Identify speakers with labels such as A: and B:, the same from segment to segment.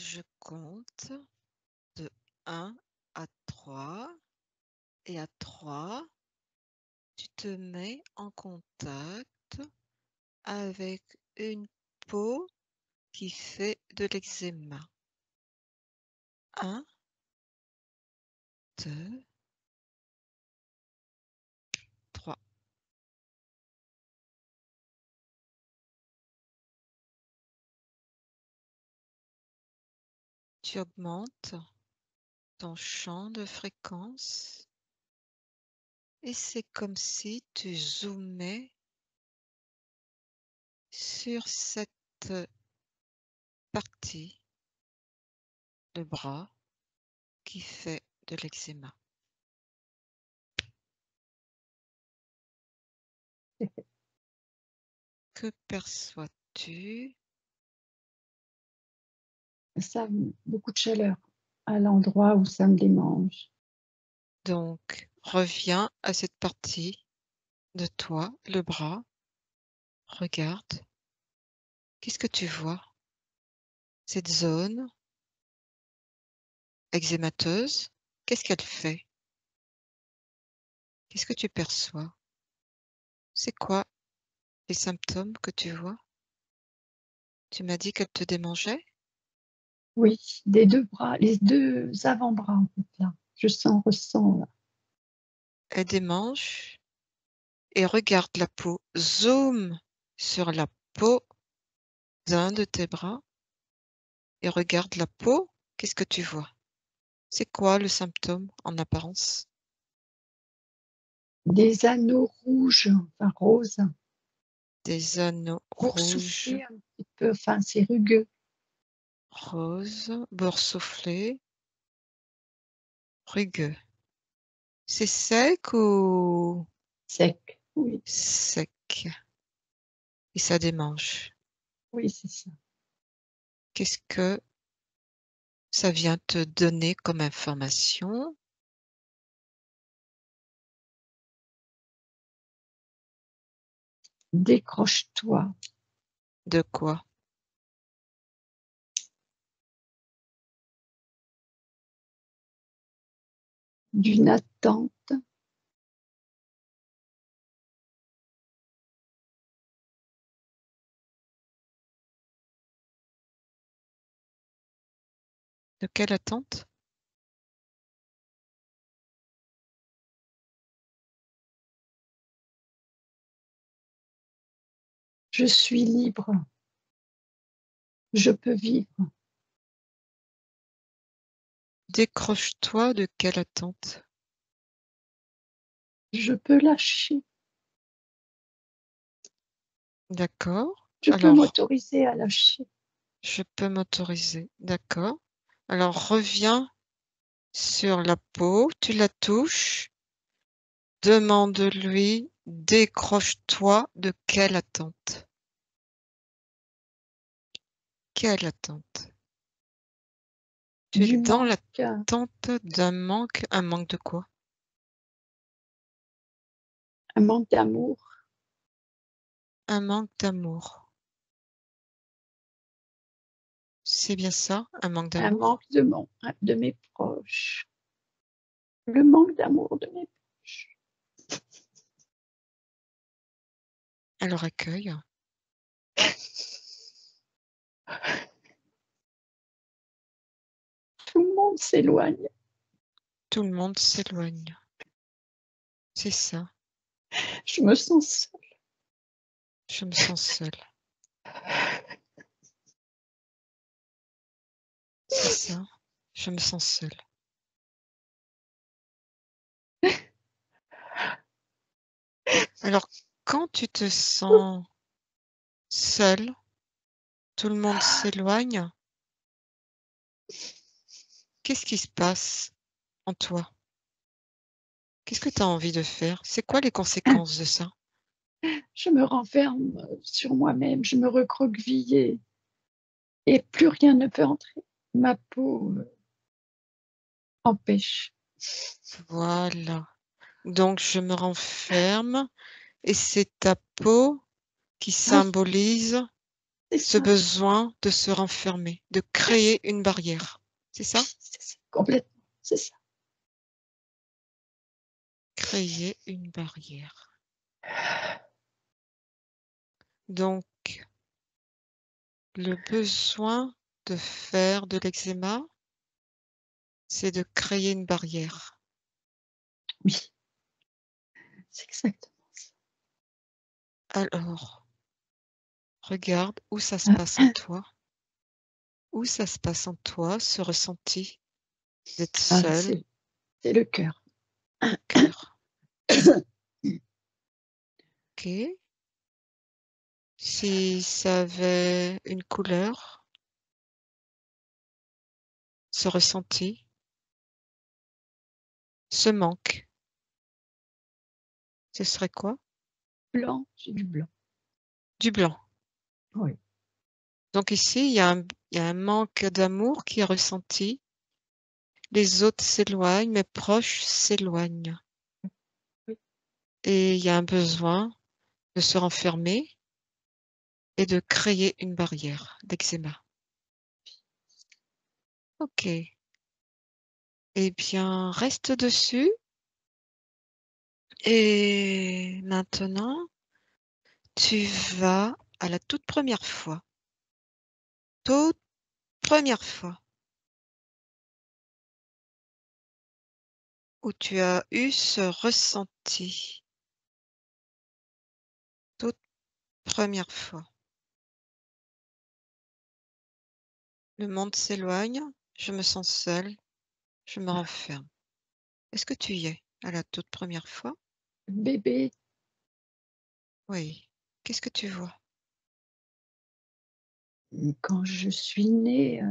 A: Je compte de 1 à 3 et à 3, tu te mets en contact avec une peau qui fait de l'eczéma. 1, 2, 3. Tu augmentes ton champ de fréquence et c'est comme si tu zoomais sur cette partie, le bras qui fait de l'eczéma. Que perçois-tu?
B: Ça, beaucoup de chaleur à l'endroit où ça me démange.
A: Donc, reviens à cette partie de toi, le bras. Regarde. Qu'est-ce que tu vois? Cette zone eczémateuse, qu'est-ce qu'elle fait? Qu'est-ce que tu perçois? C'est quoi les symptômes que tu vois? Tu m'as dit qu'elle te démangeait?
B: Oui, des 2 bras, les 2 avant-bras, en fait, là. Je ressens, là.
A: Elle démange et regarde la peau. Zoom sur la peau d'un de tes bras et regarde la peau. Qu'est-ce que tu vois? C'est quoi le symptôme en apparence?
B: Des anneaux rouges, enfin roses,
A: Des anneaux rouges,
B: boursouflés un petit peu, enfin, c'est rugueux.
A: roses, boursouflés, rugueux. C'est sec ou
B: Sec, oui,
A: sec? Et ça démange.
B: oui, c'est ça.
A: Qu'est-ce que ça vient te donner comme information?
B: Décroche-toi
A: De quoi?
B: d'une attente,
A: De quelle attente?
B: je suis libre, je peux vivre,
A: Décroche-toi de quelle attente?
B: je peux lâcher,
A: D'accord.
B: je peux
A: Alors,
B: m'autoriser à lâcher.
A: je peux m'autoriser. D'accord. Alors, reviens sur la peau, tu la touches, demande-lui, décroche-toi de quelle attente? Quelle attente? Tu es
B: Du
A: dans
B: manque,
A: l'attente d'un manque, un manque de quoi?
B: un manque d'amour,
A: Un manque d'amour. C'est bien ça, un manque
B: un
A: d'amour?
B: manque de mes proches, le manque d'amour de mes proches.
A: Alors accueille.
B: Tout le monde s'éloigne.
A: Tout le monde s'éloigne. C'est ça,
B: Je me sens seule.
A: je me sens seule. C'est ça, je me sens seule. Alors, quand tu te sens seule, tout le monde s'éloigne, qu'est-ce qui se passe en toi? Qu'est-ce que tu as envie de faire? C'est quoi les conséquences de ça?
B: Je me renferme sur moi-même, je me recroqueville et plus rien ne peut entrer. Ma peau empêche.
A: Voilà. Donc je me renferme et c'est ta peau qui
B: Ah,
A: symbolise
B: C'est
A: ce
B: ça.
A: besoin de se renfermer, de créer une barrière. C'est ça?
B: C'est ça, complètement, c'est ça.
A: Créer une barrière. Donc, le besoin de faire de l'eczéma, c'est de créer une barrière.
B: Oui, c'est exactement ça.
A: Alors, regarde où ça se
B: Ah,
A: passe en toi. Où ça se passe en toi, ce ressenti d'être
B: ah,
A: seul,
B: c'est le cœur.
A: le cœur. Ok. Si ça avait une couleur, ce ressenti, ce manque, ce serait quoi?
B: Blanc, j'ai du blanc.
A: Du blanc.
B: Oui,
A: Donc ici, il y a un manque d'amour qui est ressenti. Les autres s'éloignent, mes proches s'éloignent.
B: oui,
A: Et il y a un besoin de se renfermer et de créer une barrière d'eczéma. Ok. Eh bien, reste dessus. Et maintenant, tu vas à la toute première fois où tu as eu ce ressenti, toute première fois. Le monde s'éloigne, je me sens seule, je me renferme. Est-ce que tu y es à la toute première fois?
B: bébé,
A: Oui. Qu'est-ce que tu vois?
B: quand je suis née,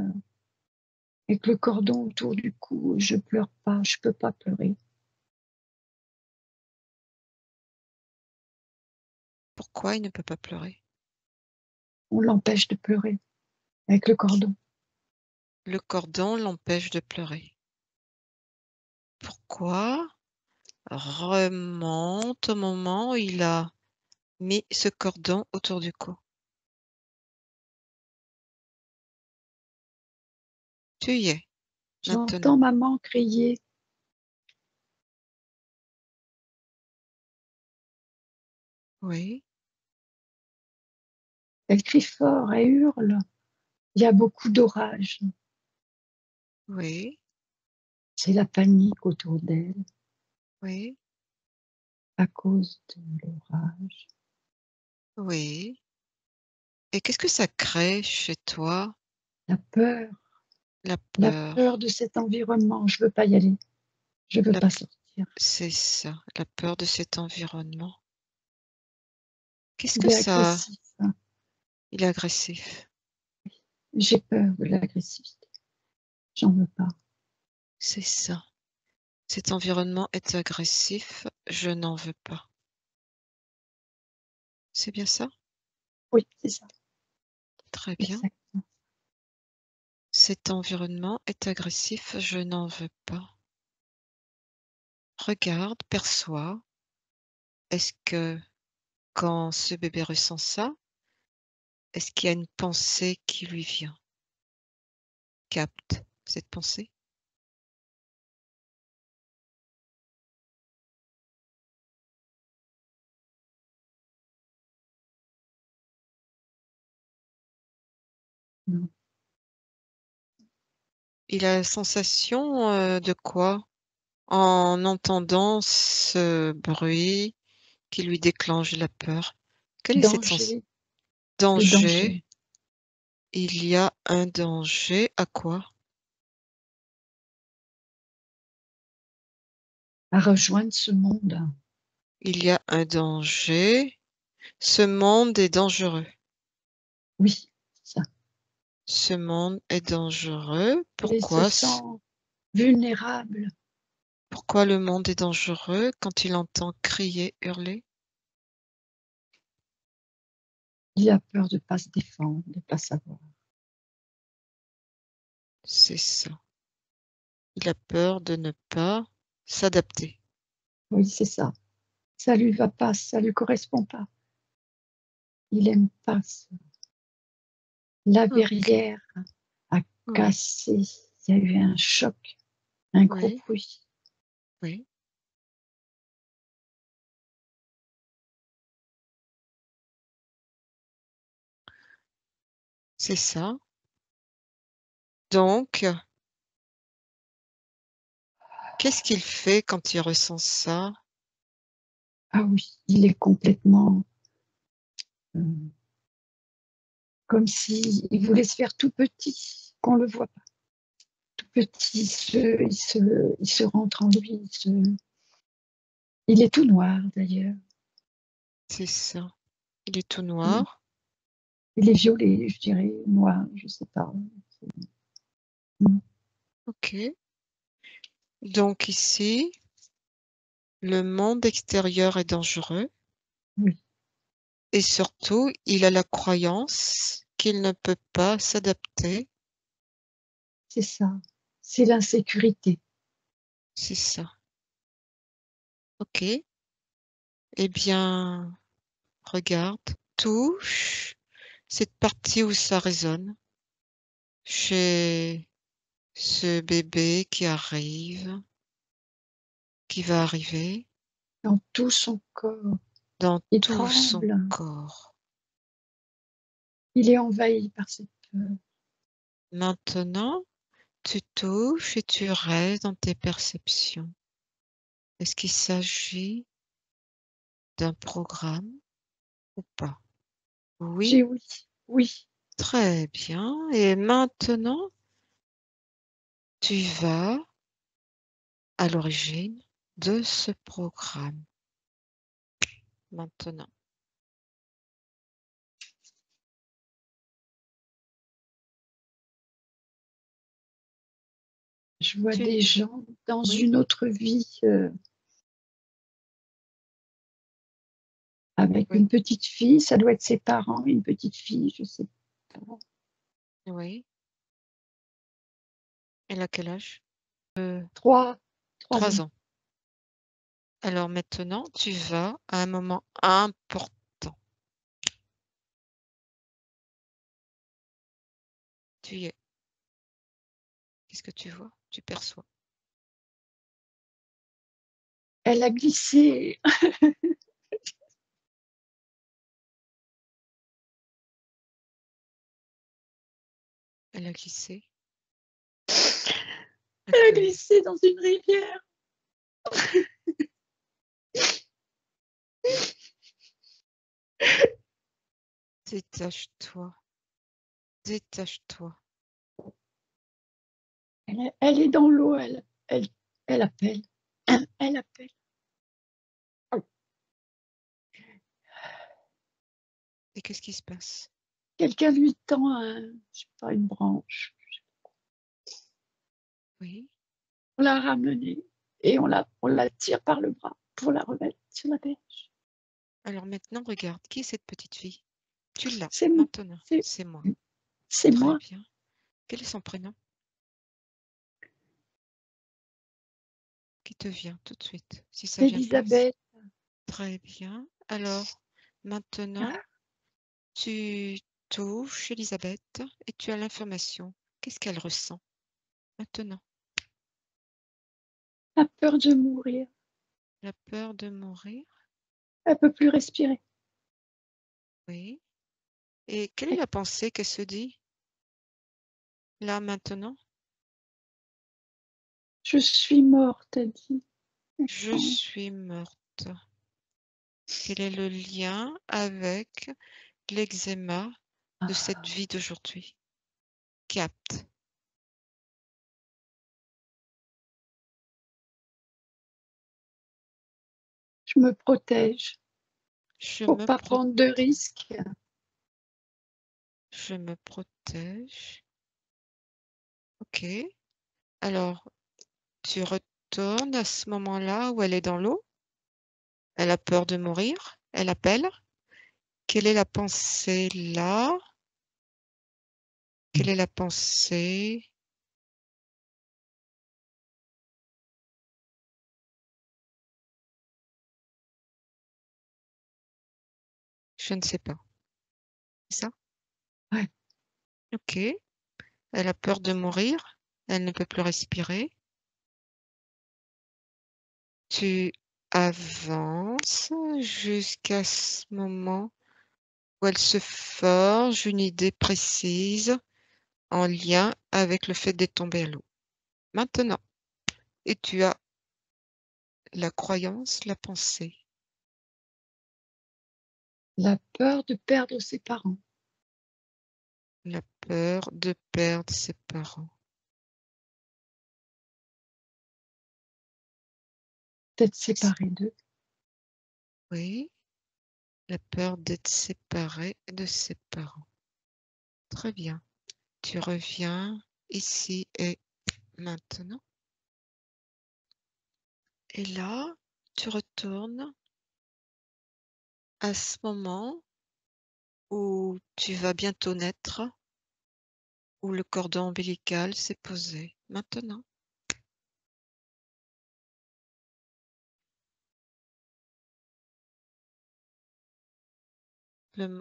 B: avec le cordon autour du cou, je pleure pas, je peux pas pleurer.
A: Pourquoi il ne peut pas pleurer?
B: On l'empêche de pleurer avec le cordon.
A: Le cordon l'empêche de pleurer. Pourquoi? Remonte au moment où il a mis ce cordon autour du cou. Tu y es
B: J'entends
A: maintenant.
B: maman crier.
A: Oui,
B: Elle crie fort, elle hurle. Il y a beaucoup d'orages.
A: oui,
B: C'est la panique autour d'elle
A: oui,
B: à cause de l'orage.
A: oui. Et qu'est-ce que ça crée chez toi?
B: La peur,
A: La
B: la peur
A: peur.
B: de cet environnement. Je veux pas y aller. Je veux
A: La
B: pas sortir.
A: C'est ça, la peur de cet environnement. Qu'est-ce
B: Il
A: que
B: est
A: ça
B: agressif, hein.
A: Il est agressif.
B: J'ai peur de l'agressivité. J'en veux pas.
A: C'est ça. Cet environnement est agressif, je n'en veux pas. C'est bien ça?
B: Oui, c'est ça,
A: Très bien.
B: exactement.
A: Cet environnement est agressif, je n'en veux pas. Regarde, perçois. Est-ce que quand ce bébé ressent ça, est-ce qu'il y a une pensée qui lui vient? Capte cette pensée?
B: Non.
A: Il a la sensation de quoi? En entendant ce bruit qui lui déclenche la peur. Quelle est cette sensation?
B: Danger, le
A: Danger.
B: danger
A: Il y a un danger à quoi?
B: à rejoindre ce monde.
A: Il y a un danger. Ce monde est dangereux.
B: Oui, c'est ça.
A: Ce monde est dangereux.
B: Et il se
A: Pourquoi?
B: sent vulnérable.
A: Pourquoi le monde est dangereux quand il entend crier, hurler?
B: Il a peur de pas se défendre, de pas savoir.
A: C'est ça. Il a peur de ne pas s'adapter.
B: Oui, c'est ça. Ça lui va pas, ça lui correspond pas. Il aime pas ça. La verrière a
A: Oui,
B: cassé. Il y a eu un choc, un gros
A: oui,
B: bruit.
A: oui. C'est ça. Donc, qu'est-ce qu'il fait quand il ressent ça?
B: Ah oui, il est complètement comme s'il voulait se faire tout petit, qu'on le voit pas. Tout petit, il se rentre en lui. Il est tout noir d'ailleurs.
A: C'est ça. Il est tout
B: Il,
A: noir.
B: il est violet, je dirais, noir, je sais pas.
A: OK. Donc ici, le monde extérieur est dangereux
B: Oui,
A: et surtout, il a la croyance qu'il ne peut pas s'adapter.
B: c'est ça. C'est l'insécurité.
A: C'est ça. OK. Eh bien, regarde, touche cette partie où ça résonne chez ce bébé qui arrive, qui va arriver
B: Dans tout son corps.
A: dans
B: Il
A: tout son
B: tremble.
A: corps.
B: Il est envahi par cette peur.
A: Maintenant, tu touches et tu restes dans tes perceptions. Est-ce qu'il s'agit d'un programme ou pas? Oui,
B: J'ai oui, oui.
A: très bien. Et maintenant, tu vas à l'origine de ce programme. Maintenant,
B: Je vois
A: tu...
B: des gens dans
A: Oui,
B: une autre vie avec
A: oui,
B: une petite fille. Ça doit être ses parents, une petite fille, je sais pas.
A: oui. Elle a quel âge?
B: 3, 3
A: 3
B: ans.
A: ans. Alors maintenant, tu vas à un moment important. Tu y es. Qu'est-ce que tu vois? Tu perçois.
B: Elle a glissé.
A: Elle a glissé.
B: Elle a
A: Laquelle?
B: glissé dans une rivière.
A: Détache-toi. Détache-toi.
B: Elle est dans l'eau. Elle appelle. Elle appelle.
A: Et qu'est-ce qui se passe?
B: Quelqu'un lui tend je sais pas, une branche.
A: Oui.
B: On l'a ramenée et on la tire par le bras pour la remettre sur la berge.
A: Alors maintenant, regarde. Qui est cette petite fille? Tu l'as.
B: C'est
A: Maintenant.
B: c'est-
A: C'est moi.
B: c'est
A: Très
B: moi,
A: bien. Quel est son prénom? Qui te vient tout de suite? Si ça vient pas,
B: Elisabeth.
A: très bien. Alors, maintenant, tu touches Elisabeth et tu as l'information. Qu'est-ce qu'elle ressent maintenant?
B: A peur de mourir.
A: La peur de mourir?
B: Elle peut plus respirer.
A: Oui. Et quelle est la pensée qu'elle se dit là maintenant?
B: Je suis morte, elle dit.
A: Je suis morte. Quel est le lien avec l'eczéma de cette vie d'aujourd'hui? Capte.
B: Je me protège
A: Je
B: pour
A: me
B: pas prendre de risques.
A: Je me protège. Ok. Alors, tu retournes à ce moment-là où elle est dans l'eau. Elle a peur de mourir. Elle appelle. Quelle est la pensée là? Quelle est la pensée? Je ne sais pas. C'est ça?
B: Ouais.
A: Ok. Elle a peur de mourir. Elle ne peut plus respirer. Tu avances jusqu'à ce moment où elle se forge une idée précise en lien avec le fait d'être tombée à l'eau. Maintenant, et tu as la croyance, la pensée.
B: La peur de perdre ses parents.
A: La peur de perdre ses parents.
B: D'être séparée d'eux.
A: Oui, la peur d'être séparé de ses parents. Très bien. Tu reviens ici et maintenant. Et là, tu retournes à ce moment où tu vas bientôt naître, où le cordon ombilical s'est posé. Maintenant.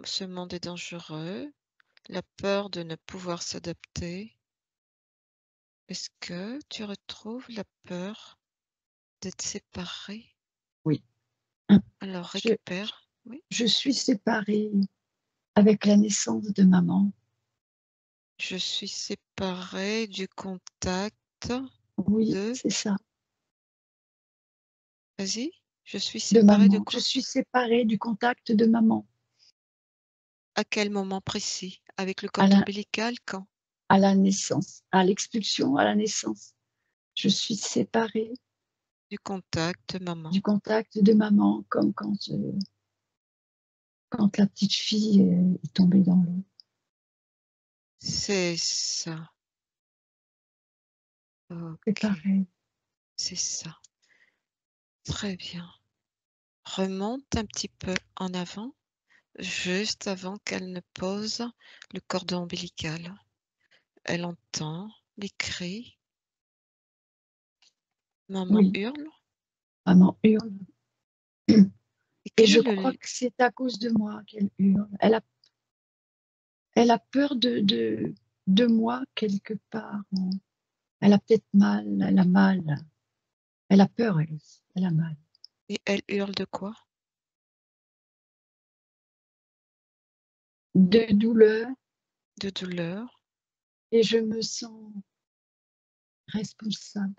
A: Ce monde est dangereux. La peur de ne pouvoir s'adapter. Est-ce que tu retrouves la peur d'être séparé?
B: Oui.
A: Alors
B: Je,
A: récupère. Oui.
B: je suis séparée avec la naissance de maman.
A: Je suis séparée du contact
B: Oui,
A: de...
B: c'est ça.
A: Vas-y. Je suis
B: De
A: séparée de
B: maman. Je
A: quoi?
B: suis séparée du contact de maman.
A: À quel moment précis? Avec le
B: À
A: cordon
B: la,
A: ombilical, quand?
B: à la naissance, à l'expulsion, à la naissance. Je suis séparée
A: Du contact, maman.
B: du contact de maman, comme quand la petite fille est tombée dans l'eau.
A: C'est ça.
B: C'est
A: Ok.
B: pareil.
A: C'est ça. Très bien. Remonte un petit peu en avant, juste avant qu'elle ne pose le cordon ombilical. Elle entend les cris. Maman
B: Oui,
A: hurle.
B: maman hurle.
A: Et
B: Et
A: quel
B: je
A: est
B: crois
A: le...
B: que c'est à cause de moi qu'elle hurle. Elle a peur de moi quelque part. Elle a peut-être mal, elle a mal. Elle a peur, elle aussi. Elle a mal.
A: Et elle hurle de quoi?
B: De douleur,
A: De douleur.
B: et je me sens responsable.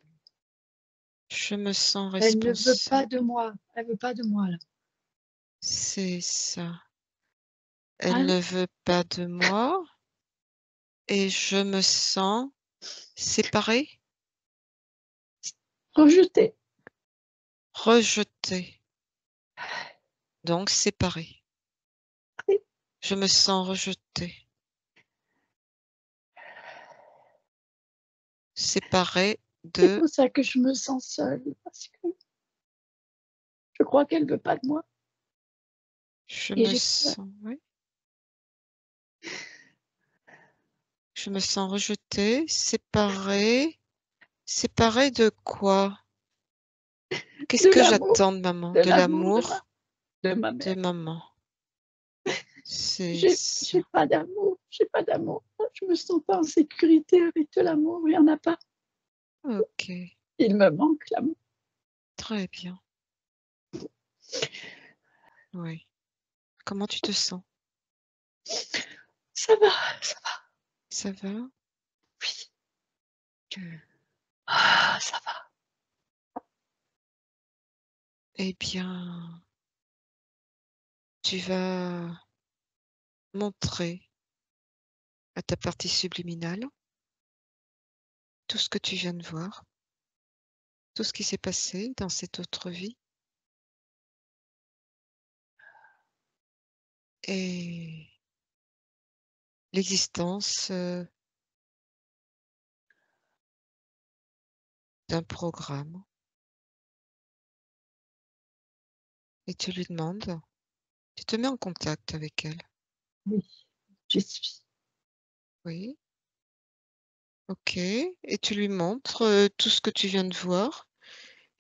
A: Je me sens
B: Elle ne veut pas de
A: responsable.
B: moi. Elle veut pas de moi, là.
A: C'est ça. Elle
B: Hein?
A: ne veut pas de moi et je me sens séparée,
B: Rejetée.
A: rejetée, donc séparée. Je me sens rejetée, séparée
B: C'est
A: de...
B: pour ça que je me sens seule, parce que je crois qu'elle veut pas de moi.
A: Je
B: Et
A: me
B: j'ai peur.
A: sens... Oui. Je me sens rejetée, séparée. Séparée de quoi? Qu'est-ce
B: De
A: que
B: l'amour,
A: j'attends de maman?
B: de
A: De
B: l'amour
A: l'amour
B: de ma
A: de
B: mère.
A: maman. C'est
B: J'ai
A: ça.
B: pas d'amour, j'ai pas d'amour. Je me sens pas en sécurité avec de l'amour, il y en a pas.
A: Ok,
B: Il me manque l'amour.
A: très bien. Oui. Comment tu te sens?
B: Ça va, ça va,
A: Ça va?
B: oui.
A: Hmm.
B: Ah, ça va.
A: Eh bien, tu vas montrer à ta partie subliminale tout ce que tu viens de voir, tout ce qui s'est passé dans cette autre vie et l'existence d'un programme. Et tu lui demandes, tu te mets en contact avec elle.
B: Oui, j'y suis.
A: Oui, ok. Et tu lui montres tout ce que tu viens de voir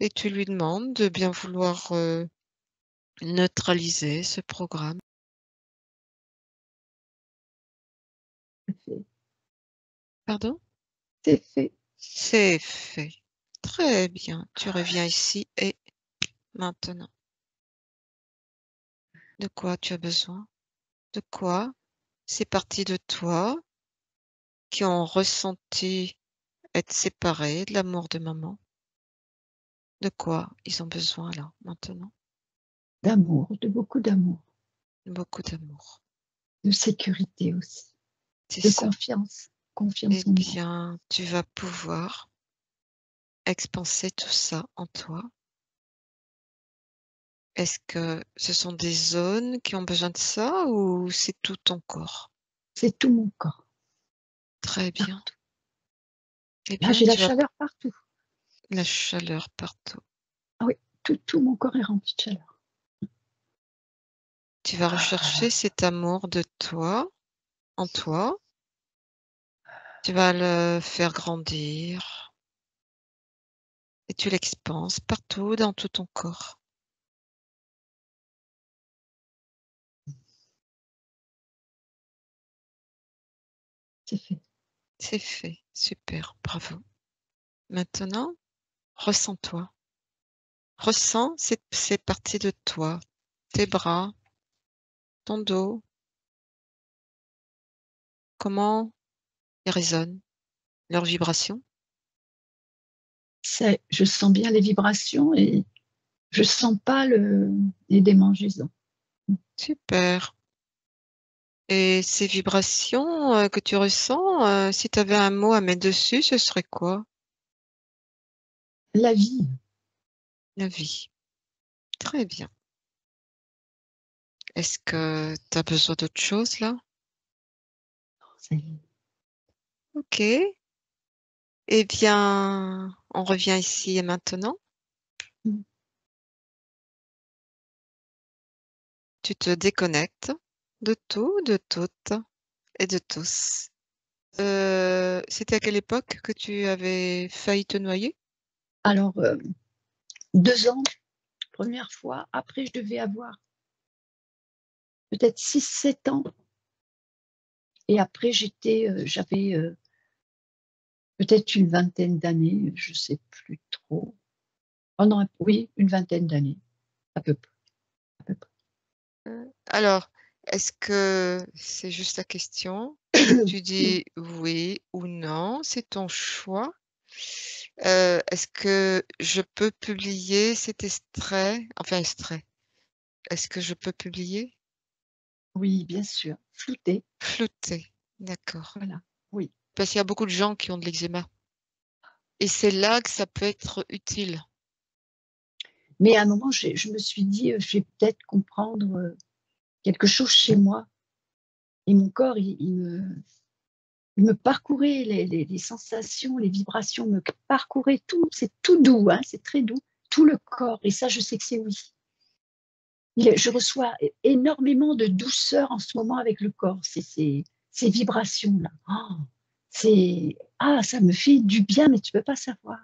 A: et tu lui demandes de bien vouloir neutraliser ce programme.
B: C'est fait.
A: Pardon?
B: C'est fait.
A: C'est fait. Très bien. Tu reviens ici et maintenant. De quoi tu as besoin? De quoi? C'est parti de toi qui ont ressenti être séparés de l'amour de maman. De quoi ils ont besoin là, maintenant?
B: D'amour, de beaucoup d'amour,
A: Beaucoup d'amour.
B: de sécurité aussi,
A: C'est
B: de
A: ça.
B: confiance,
A: Eh
B: confiance en moi.
A: bien, tu vas pouvoir expanser tout ça en toi. Est-ce que ce sont des zones qui ont besoin de ça ou c'est tout ton corps?
B: C'est tout mon corps,
A: Très bien.
B: partout.
A: Eh
B: Là,
A: bien,
B: j'ai la
A: tu as
B: chaleur partout.
A: la chaleur partout.
B: Ah oui, tout mon corps est rempli de chaleur.
A: Tu vas rechercher cet amour de toi, en toi. Tu vas le faire grandir et tu l'expanses partout dans tout ton corps.
B: C'est fait.
A: C'est fait. Super. Bravo. Maintenant, ressens-toi. Ressens cette partie de toi, tes bras, ton dos, comment ils résonnent, leurs vibrations.
B: Je sens bien les vibrations et je sens pas les démangeaisons.
A: Super. Et ces vibrations que tu ressens, si tu avais un mot à mettre dessus, ce serait quoi?
B: La vie,
A: La vie. Très bien. Est-ce que tu as besoin d'autre chose là?
B: ça y est.
A: Ok. Eh bien, on revient ici et maintenant.
B: Mm.
A: Tu te déconnectes de tout, de toutes et de tous. C'était à quelle époque que tu avais failli te noyer?
B: Alors, 2 ans, première fois. Après, je devais avoir peut-être 6, 7 ans. Et après, j'avais peut-être une vingtaine d'années, je sais plus trop. Oh non, oui, une vingtaine d'années, à peu près, à peu près.
A: Alors, est-ce que c'est juste la question? Tu dis oui ou non, c'est ton choix. Est-ce que je peux publier cet extrait? Enfin, extrait. Est-ce que je peux publier?
B: Oui, bien sûr, flouté,
A: Flouter. D'accord.
B: voilà, oui.
A: Parce qu'il y a beaucoup de gens qui ont de l'eczéma. Et c'est là que ça peut être utile.
B: Mais à un moment, je me suis dit, «Je vais peut-être comprendre, quelque chose chez moi» et mon corps, il me parcourait les sensations, les vibrations me parcouraient tout. C'est tout doux, hein, c'est très doux, tout le corps et ça, je sais que c'est oui. Je reçois énormément de douceur en ce moment avec le corps, c'est ces vibrations-là. Oh, ça me fait du bien, mais tu peux pas savoir.